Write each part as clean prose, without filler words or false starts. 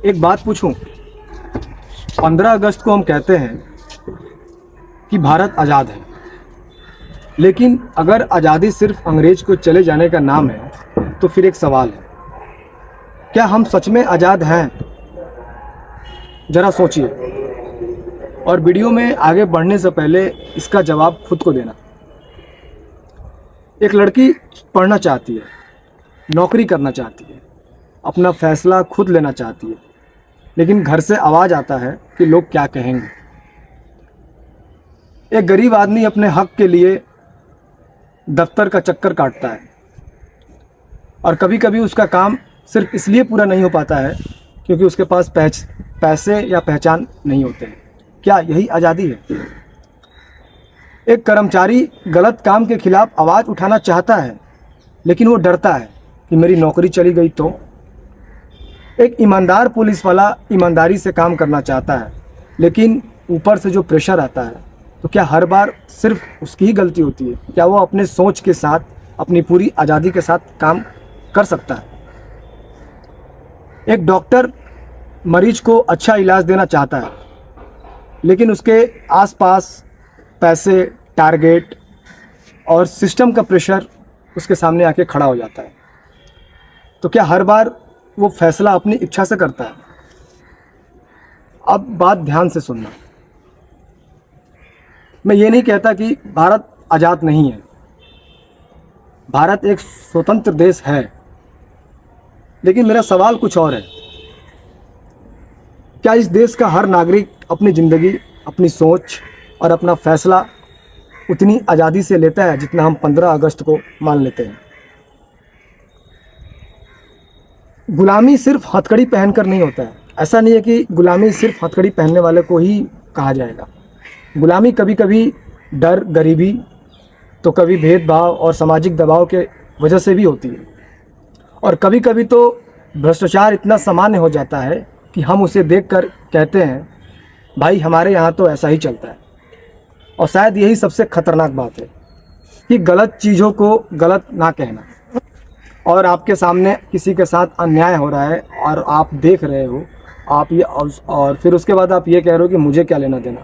एक बात पूछूं, 15 अगस्त को हम कहते हैं कि भारत आज़ाद है, लेकिन अगर आज़ादी सिर्फ अंग्रेज को चले जाने का नाम है तो फिर एक सवाल है, क्या हम सच में आज़ाद हैं? ज़रा सोचिए और वीडियो में आगे बढ़ने से पहले इसका जवाब खुद को देना। एक लड़की पढ़ना चाहती है, नौकरी करना चाहती है, अपना फैसला खुद लेना चाहती है, लेकिन घर से आवाज़ आता है कि लोग क्या कहेंगे। एक गरीब आदमी अपने हक के लिए दफ्तर का चक्कर काटता है और कभी कभी उसका काम सिर्फ इसलिए पूरा नहीं हो पाता है क्योंकि उसके पास पैसे या पहचान नहीं होते हैं। क्या यही आज़ादी है? एक कर्मचारी गलत काम के खिलाफ आवाज़ उठाना चाहता है, लेकिन वो डरता है कि मेरी नौकरी चली गई तो। एक ईमानदार पुलिस वाला ईमानदारी से काम करना चाहता है, लेकिन ऊपर से जो प्रेशर आता है, तो क्या हर बार सिर्फ उसकी ही गलती होती है? क्या वो अपने सोच के साथ, अपनी पूरी आज़ादी के साथ काम कर सकता है? एक डॉक्टर मरीज को अच्छा इलाज देना चाहता है, लेकिन उसके आसपास पैसे, टारगेट और सिस्टम का प्रेशर उसके सामने आके खड़ा हो जाता है। तो क्या हर बार वो फैसला अपनी इच्छा से करता है? अब बात ध्यान से सुनना। मैं ये नहीं कहता कि भारत आज़ाद नहीं है। भारत एक स्वतंत्र देश है, लेकिन मेरा सवाल कुछ और है। क्या इस देश का हर नागरिक अपनी ज़िंदगी, अपनी सोच और अपना फैसला उतनी आज़ादी से लेता है जितना हम 15 अगस्त को मान लेते हैं? गुलामी सिर्फ हथकड़ी पहनकर नहीं होता है। ऐसा नहीं है कि गुलामी सिर्फ हथकड़ी पहनने वाले को ही कहा जाएगा। गुलामी कभी कभी डर, गरीबी, तो कभी भेदभाव और सामाजिक दबाव के वजह से भी होती है। और कभी कभी तो भ्रष्टाचार इतना सामान्य हो जाता है कि हम उसे देखकर कहते हैं, भाई हमारे यहाँ तो ऐसा ही चलता है। और शायद यही सबसे खतरनाक बात है कि गलत चीज़ों को गलत ना कहना। और आपके सामने किसी के साथ अन्याय हो रहा है और आप देख रहे हो, आप ये और फिर उसके बाद आप ये कह रहे हो कि मुझे क्या लेना देना।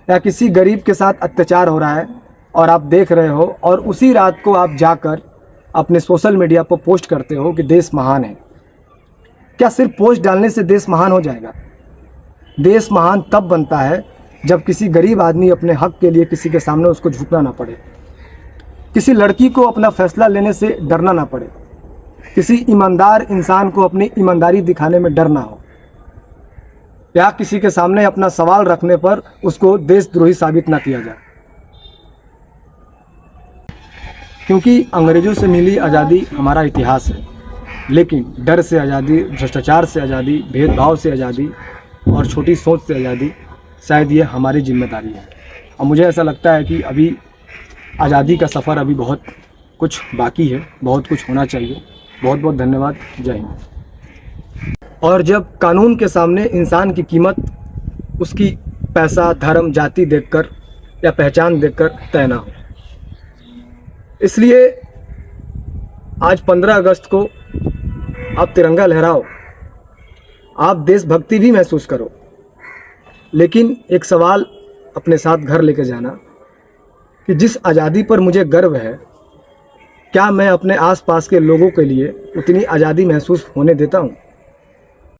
या किसी गरीब के साथ अत्याचार हो रहा है और आप देख रहे हो और उसी रात को आप जाकर अपने सोशल मीडिया पर पोस्ट करते हो कि देश महान है। क्या सिर्फ पोस्ट डालने से देश महान हो जाएगा? देश महान तब बनता है जब किसी गरीब आदमी अपने हक के लिए किसी के सामने उसको झुकना ना पड़े, किसी लड़की को अपना फैसला लेने से डरना ना पड़े, किसी ईमानदार इंसान को अपनी ईमानदारी दिखाने में डर ना हो, या किसी के सामने अपना सवाल रखने पर उसको देशद्रोही साबित ना किया जाए। क्योंकि अंग्रेजों से मिली आज़ादी हमारा इतिहास है, लेकिन डर से आज़ादी, भ्रष्टाचार से आज़ादी, भेदभाव से आज़ादी और छोटी सोच से आज़ादी, शायद ये हमारी जिम्मेदारी है। और मुझे ऐसा लगता है कि अभी आज़ादी का सफ़र अभी बहुत कुछ बाकी है, बहुत कुछ होना चाहिए। बहुत बहुत धन्यवाद। जय हिंद। और जब कानून के सामने इंसान की कीमत उसकी पैसा, धर्म, जाति देखकर या पहचान देखकर तय ना हो, इसलिए आज 15 अगस्त को आप तिरंगा लहराओ, आप देशभक्ति भी महसूस करो, लेकिन एक सवाल अपने साथ घर लेकर जाना कि जिस आज़ादी पर मुझे गर्व है, क्या मैं अपने आसपास के लोगों के लिए उतनी आज़ादी महसूस होने देता हूँ?